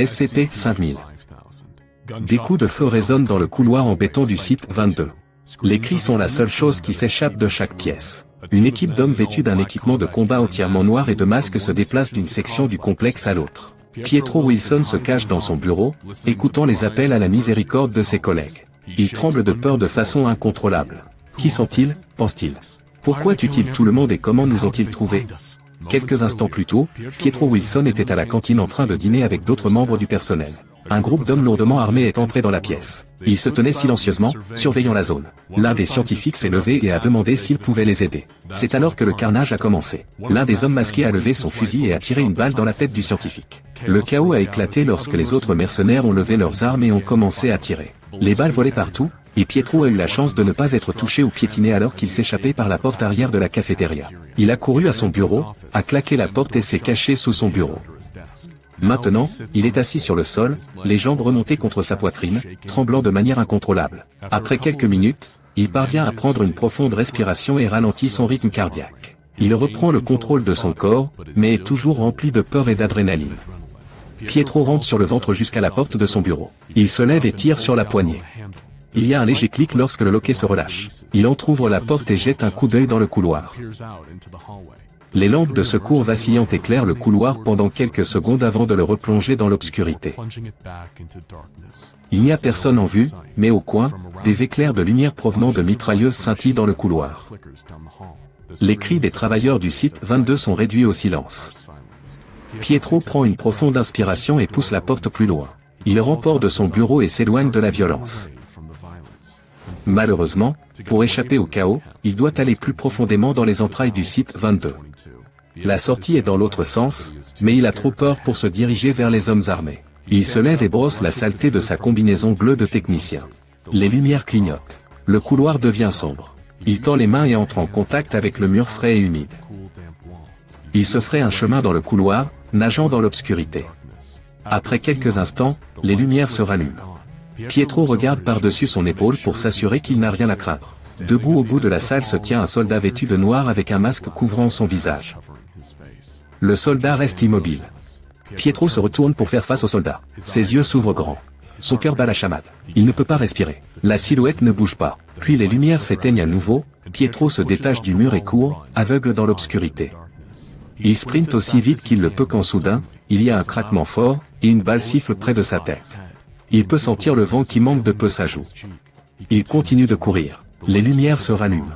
SCP-5000. Des coups de feu résonnent dans le couloir en béton du site 22. Les cris sont la seule chose qui s'échappe de chaque pièce. Une équipe d'hommes vêtus d'un équipement de combat entièrement noir et de masques se déplace d'une section du complexe à l'autre. Pietro Wilson se cache dans son bureau, écoutant les appels à la miséricorde de ses collègues. Il tremble de peur de façon incontrôlable. Qui sont-ils, pense-t-il? Pourquoi tuent-ils tout le monde et comment nous ont-ils trouvés? Quelques instants plus tôt, Pietro Wilson était à la cantine en train de dîner avec d'autres membres du personnel. Un groupe d'hommes lourdement armés est entré dans la pièce. Ils se tenaient silencieusement, surveillant la zone. L'un des scientifiques s'est levé et a demandé s'il pouvait les aider. C'est alors que le carnage a commencé. L'un des hommes masqués a levé son fusil et a tiré une balle dans la tête du scientifique. Le chaos a éclaté lorsque les autres mercenaires ont levé leurs armes et ont commencé à tirer. Les balles volaient partout, et Pietro a eu la chance de ne pas être touché ou piétiné alors qu'il s'échappait par la porte arrière de la cafétéria. Il a couru à son bureau, a claqué la porte et s'est caché sous son bureau. Maintenant, il est assis sur le sol, les jambes remontées contre sa poitrine, tremblant de manière incontrôlable. Après quelques minutes, il parvient à prendre une profonde respiration et ralentit son rythme cardiaque. Il reprend le contrôle de son corps, mais est toujours rempli de peur et d'adrénaline. Pietro rentre sur le ventre jusqu'à la porte de son bureau. Il se lève et tire sur la poignée. Il y a un léger clic lorsque le loquet se relâche. Il entrouvre la porte et jette un coup d'œil dans le couloir. Les lampes de secours vacillantes éclairent le couloir pendant quelques secondes avant de le replonger dans l'obscurité. Il n'y a personne en vue, mais au coin, des éclairs de lumière provenant de mitrailleuses scintillent dans le couloir. Les cris des travailleurs du site 22 sont réduits au silence. Pietro prend une profonde inspiration et pousse la porte plus loin. Il remporte de son bureau et s'éloigne de la violence. Malheureusement, pour échapper au chaos, il doit aller plus profondément dans les entrailles du site 22. La sortie est dans l'autre sens, mais il a trop peur pour se diriger vers les hommes armés. Il se lève et brosse la saleté de sa combinaison bleue de technicien. Les lumières clignotent. Le couloir devient sombre. Il tend les mains et entre en contact avec le mur frais et humide. Il se fraye un chemin dans le couloir, nageant dans l'obscurité. Après quelques instants, les lumières se rallument. Pietro regarde par-dessus son épaule pour s'assurer qu'il n'a rien à craindre. Debout au bout de la salle se tient un soldat vêtu de noir avec un masque couvrant son visage. Le soldat reste immobile. Pietro se retourne pour faire face au soldat. Ses yeux s'ouvrent grands. Son cœur bat la chamade. Il ne peut pas respirer. La silhouette ne bouge pas. Puis les lumières s'éteignent à nouveau, Pietro se détache du mur et court, aveugle dans l'obscurité. Il sprinte aussi vite qu'il le peut quand soudain, il y a un craquement fort, et une balle siffle près de sa tête. Il peut sentir le vent qui manque de peu sa joue. Il continue de courir. Les lumières se rallument.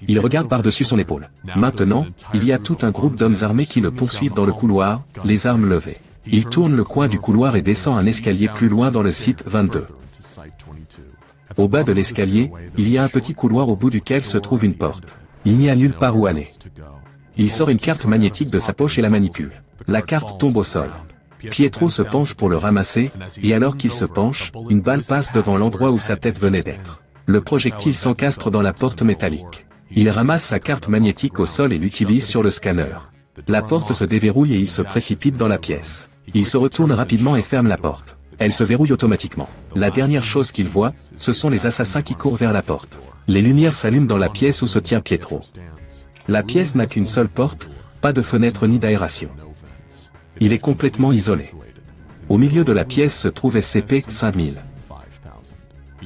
Il regarde par-dessus son épaule. Maintenant, il y a tout un groupe d'hommes armés qui le poursuivent dans le couloir, les armes levées. Il tourne le coin du couloir et descend un escalier plus loin dans le site 22. Au bas de l'escalier, il y a un petit couloir au bout duquel se trouve une porte. Il n'y a nulle part où aller. Il sort une carte magnétique de sa poche et la manipule. La carte tombe au sol. Pietro se penche pour le ramasser, et alors qu'il se penche, une balle passe devant l'endroit où sa tête venait d'être. Le projectile s'encastre dans la porte métallique. Il ramasse sa carte magnétique au sol et l'utilise sur le scanner. La porte se déverrouille et il se précipite dans la pièce. Il se retourne rapidement et ferme la porte. Elle se verrouille automatiquement. La dernière chose qu'il voit, ce sont les assassins qui courent vers la porte. Les lumières s'allument dans la pièce où se tient Pietro. La pièce n'a qu'une seule porte, pas de fenêtre ni d'aération. Il est complètement isolé. Au milieu de la pièce se trouve SCP-5000.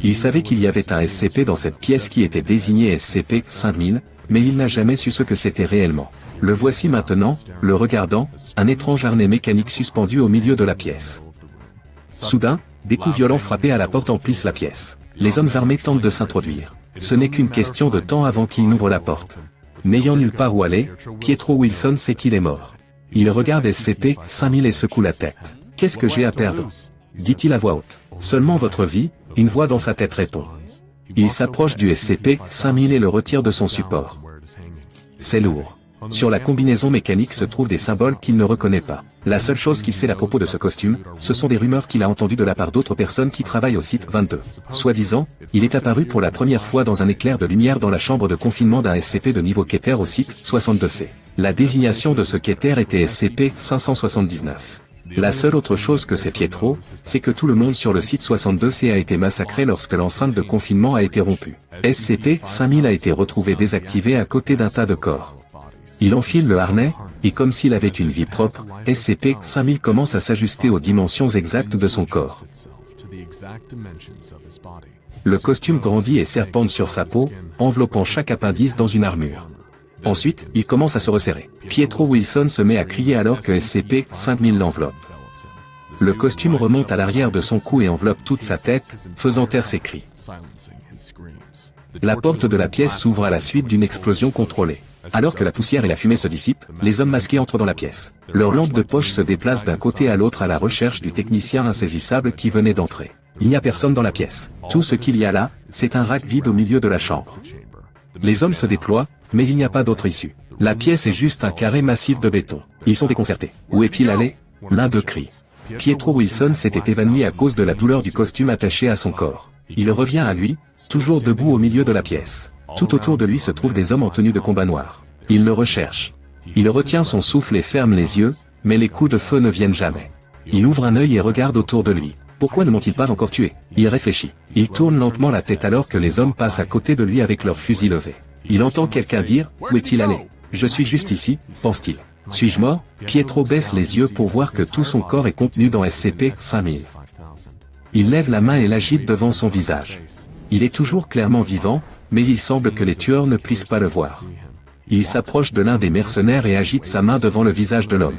Il savait qu'il y avait un SCP dans cette pièce qui était désigné SCP-5000, mais il n'a jamais su ce que c'était réellement. Le voici maintenant, le regardant, un étrange harnais mécanique suspendu au milieu de la pièce. Soudain, des coups violents frappés à la porte emplissent la pièce. Les hommes armés tentent de s'introduire. Ce n'est qu'une question de temps avant qu'il n'ouvre la porte. N'ayant nulle part où aller, Pietro Wilson sait qu'il est mort. Il regarde SCP-5000 et secoue la tête. « Qu'est-ce que j'ai à perdre ?» dit-il à voix haute. « Seulement votre vie », une voix dans sa tête répond. Il s'approche du SCP-5000 et le retire de son support. C'est lourd. Sur la combinaison mécanique se trouvent des symboles qu'il ne reconnaît pas. La seule chose qu'il sait à propos de ce costume, ce sont des rumeurs qu'il a entendues de la part d'autres personnes qui travaillent au site 22. Soi-disant, il est apparu pour la première fois dans un éclair de lumière dans la chambre de confinement d'un SCP de niveau Keter au site 62C. La désignation de ce Keter était SCP-579. La seule autre chose que sait Pietro, c'est que tout le monde sur le site 62C a été massacré lorsque l'enceinte de confinement a été rompue. SCP-5000 a été retrouvé désactivé à côté d'un tas de corps. Il enfile le harnais, et comme s'il avait une vie propre, SCP-5000 commence à s'ajuster aux dimensions exactes de son corps. Le costume grandit et serpente sur sa peau, enveloppant chaque appendice dans une armure. Ensuite, il commence à se resserrer. Pietro Wilson se met à crier alors que SCP-5000 l'enveloppe. Le costume remonte à l'arrière de son cou et enveloppe toute sa tête, faisant taire ses cris. La porte de la pièce s'ouvre à la suite d'une explosion contrôlée. Alors que la poussière et la fumée se dissipent, les hommes masqués entrent dans la pièce. Leur lampe de poche se déplace d'un côté à l'autre à la recherche du technicien insaisissable qui venait d'entrer. Il n'y a personne dans la pièce. Tout ce qu'il y a là, c'est un rack vide au milieu de la chambre. Les hommes se déploient, mais il n'y a pas d'autre issue. La pièce est juste un carré massif de béton. Ils sont déconcertés. Où est-il allé? L'un d'eux crie. Pietro Wilson s'était évanoui à cause de la douleur du costume attaché à son corps. Il revient à lui, toujours debout au milieu de la pièce. Tout autour de lui se trouvent des hommes en tenue de combat noir. Il le recherche. Il retient son souffle et ferme les yeux, mais les coups de feu ne viennent jamais. Il ouvre un œil et regarde autour de lui. Pourquoi ne m'ont-ils pas encore tué? Il réfléchit. Il tourne lentement la tête alors que les hommes passent à côté de lui avec leurs fusils levés. Il entend quelqu'un dire « Où est-il allé? Je suis juste ici », pense-t-il. Suis-je mort? Pietro baisse les yeux pour voir que tout son corps est contenu dans SCP-5000. Il lève la main et l'agite devant son visage. Il est toujours clairement vivant, mais il semble que les tueurs ne puissent pas le voir. Il s'approche de l'un des mercenaires et agite sa main devant le visage de l'homme.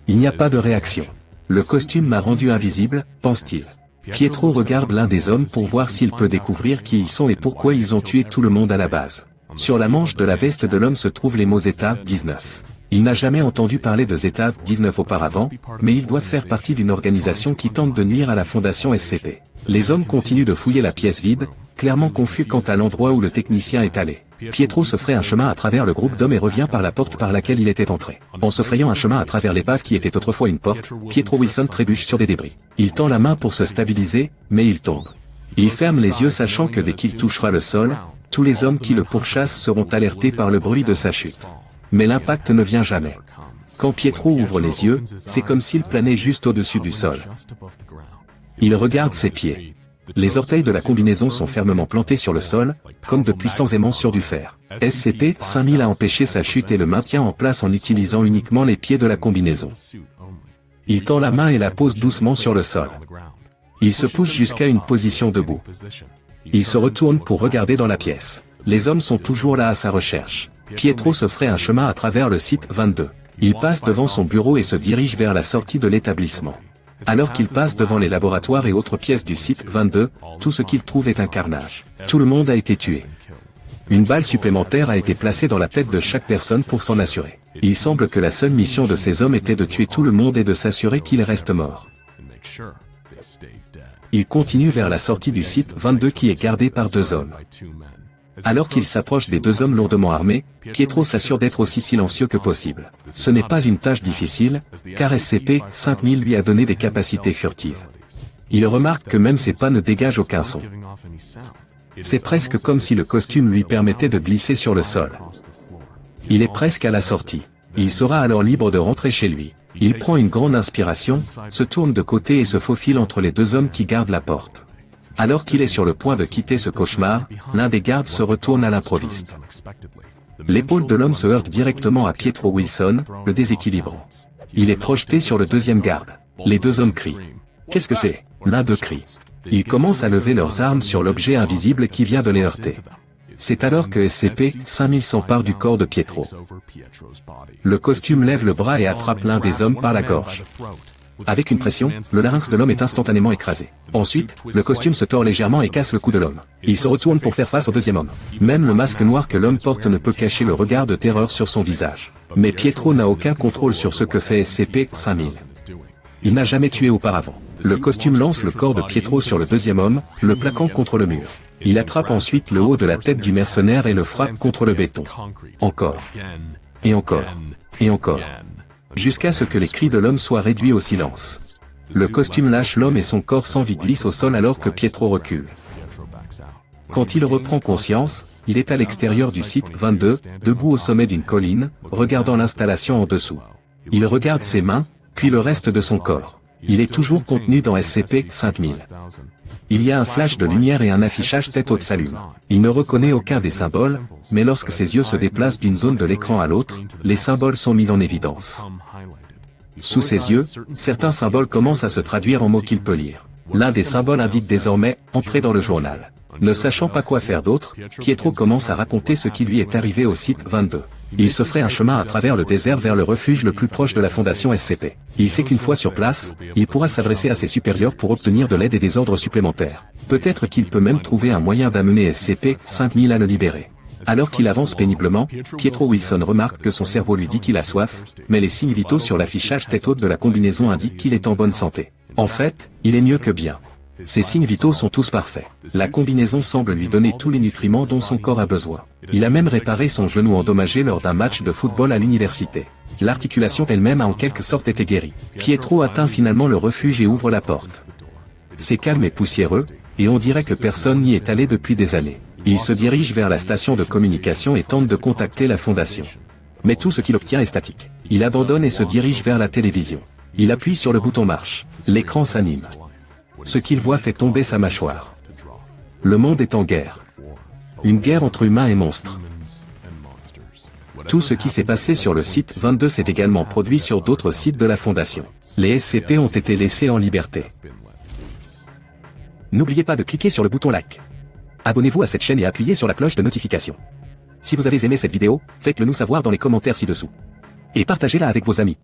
Il n'y a pas de réaction. Le costume m'a rendu invisible, pense-t-il. Pietro regarde l'un des hommes pour voir s'il peut découvrir qui ils sont et pourquoi ils ont tué tout le monde à la base. Sur la manche de la veste de l'homme se trouvent les mots Zeta 19. Il n'a jamais entendu parler de Zeta 19 auparavant, mais ils doivent faire partie d'une organisation qui tente de nuire à la fondation SCP. Les hommes continuent de fouiller la pièce vide, clairement confus quant à l'endroit où le technicien est allé. Pietro se fraye un chemin à travers le groupe d'hommes et revient par la porte par laquelle il était entré. En se frayant un chemin à travers l'épave qui était autrefois une porte, Pietro Wilson trébuche sur des débris. Il tend la main pour se stabiliser, mais il tombe. Il ferme les yeux sachant que dès qu'il touchera le sol, tous les hommes qui le pourchassent seront alertés par le bruit de sa chute. Mais l'impact ne vient jamais. Quand Pietro ouvre les yeux, c'est comme s'il planait juste au-dessus du sol. Il regarde ses pieds. Les orteils de la combinaison sont fermement plantés sur le sol, comme de puissants aimants sur du fer. SCP-5000 a empêché sa chute et le maintient en place en utilisant uniquement les pieds de la combinaison. Il tend la main et la pose doucement sur le sol. Il se pousse jusqu'à une position debout. Il se retourne pour regarder dans la pièce. Les hommes sont toujours là à sa recherche. Pietro se fraye un chemin à travers le site 22. Il passe devant son bureau et se dirige vers la sortie de l'établissement. Alors qu'il passe devant les laboratoires et autres pièces du site 22, tout ce qu'il trouve est un carnage. Tout le monde a été tué. Une balle supplémentaire a été placée dans la tête de chaque personne pour s'en assurer. Il semble que la seule mission de ces hommes était de tuer tout le monde et de s'assurer qu'ils restent morts. Il continue vers la sortie du site 22 qui est gardée par deux hommes. Alors qu'il s'approche des deux hommes lourdement armés, Pietro s'assure d'être aussi silencieux que possible. Ce n'est pas une tâche difficile, car SCP-5000 lui a donné des capacités furtives. Il remarque que même ses pas ne dégagent aucun son. C'est presque comme si le costume lui permettait de glisser sur le sol. Il est presque à la sortie. Il sera alors libre de rentrer chez lui. Il prend une grande inspiration, se tourne de côté et se faufile entre les deux hommes qui gardent la porte. Alors qu'il est sur le point de quitter ce cauchemar, l'un des gardes se retourne à l'improviste. L'épaule de l'homme se heurte directement à Pietro Wilson, le déséquilibrant. Il est projeté sur le deuxième garde. Les deux hommes crient. Qu'est-ce que c'est? L'un d'eux crie. Ils commencent à lever leurs armes sur l'objet invisible qui vient de les heurter. C'est alors que SCP-5000 s'empare du corps de Pietro. Le costume lève le bras et attrape l'un des hommes par la gorge. Avec une pression, le larynx de l'homme est instantanément écrasé. Ensuite, le costume se tord légèrement et casse le cou de l'homme. Il se retourne pour faire face au deuxième homme. Même le masque noir que l'homme porte ne peut cacher le regard de terreur sur son visage. Mais Pietro n'a aucun contrôle sur ce que fait SCP-5000. Il n'a jamais tué auparavant. Le costume lance le corps de Pietro sur le deuxième homme, le plaquant contre le mur. Il attrape ensuite le haut de la tête du mercenaire et le frappe contre le béton. Encore. Et encore. Et encore. Jusqu'à ce que les cris de l'homme soient réduits au silence. Le costume lâche l'homme et son corps sans vie glisse au sol alors que Pietro recule. Quand il reprend conscience, il est à l'extérieur du site 22, debout au sommet d'une colline, regardant l'installation en dessous. Il regarde ses mains, puis le reste de son corps. Il est toujours contenu dans SCP-5000. Il y a un flash de lumière et un affichage tête haute s'allume. Il ne reconnaît aucun des symboles, mais lorsque ses yeux se déplacent d'une zone de l'écran à l'autre, les symboles sont mis en évidence. Sous ses yeux, certains symboles commencent à se traduire en mots qu'il peut lire. L'un des symboles indique désormais « Entrer dans le journal ». Ne sachant pas quoi faire d'autre, Pietro commence à raconter ce qui lui est arrivé au site 22. Il se ferait un chemin à travers le désert vers le refuge le plus proche de la fondation SCP. Il sait qu'une fois sur place, il pourra s'adresser à ses supérieurs pour obtenir de l'aide et des ordres supplémentaires. Peut-être qu'il peut même trouver un moyen d'amener SCP-5000 à le libérer. Alors qu'il avance péniblement, Pietro Wilson remarque que son cerveau lui dit qu'il a soif, mais les signes vitaux sur l'affichage tête haute de la combinaison indiquent qu'il est en bonne santé. En fait, il est mieux que bien. Ses signes vitaux sont tous parfaits. La combinaison semble lui donner tous les nutriments dont son corps a besoin. Il a même réparé son genou endommagé lors d'un match de football à l'université. L'articulation elle-même a en quelque sorte été guérie. Pietro atteint finalement le refuge et ouvre la porte. C'est calme et poussiéreux, et on dirait que personne n'y est allé depuis des années. Il se dirige vers la station de communication et tente de contacter la fondation. Mais tout ce qu'il obtient est statique. Il abandonne et se dirige vers la télévision. Il appuie sur le bouton marche. L'écran s'anime. Ce qu'il voit fait tomber sa mâchoire. Le monde est en guerre. Une guerre entre humains et monstres. Tout ce qui s'est passé sur le site 22 s'est également produit sur d'autres sites de la Fondation. Les SCP ont été laissés en liberté. N'oubliez pas de cliquer sur le bouton like. Abonnez-vous à cette chaîne et appuyez sur la cloche de notification. Si vous avez aimé cette vidéo, faites-le nous savoir dans les commentaires ci-dessous. Et partagez-la avec vos amis.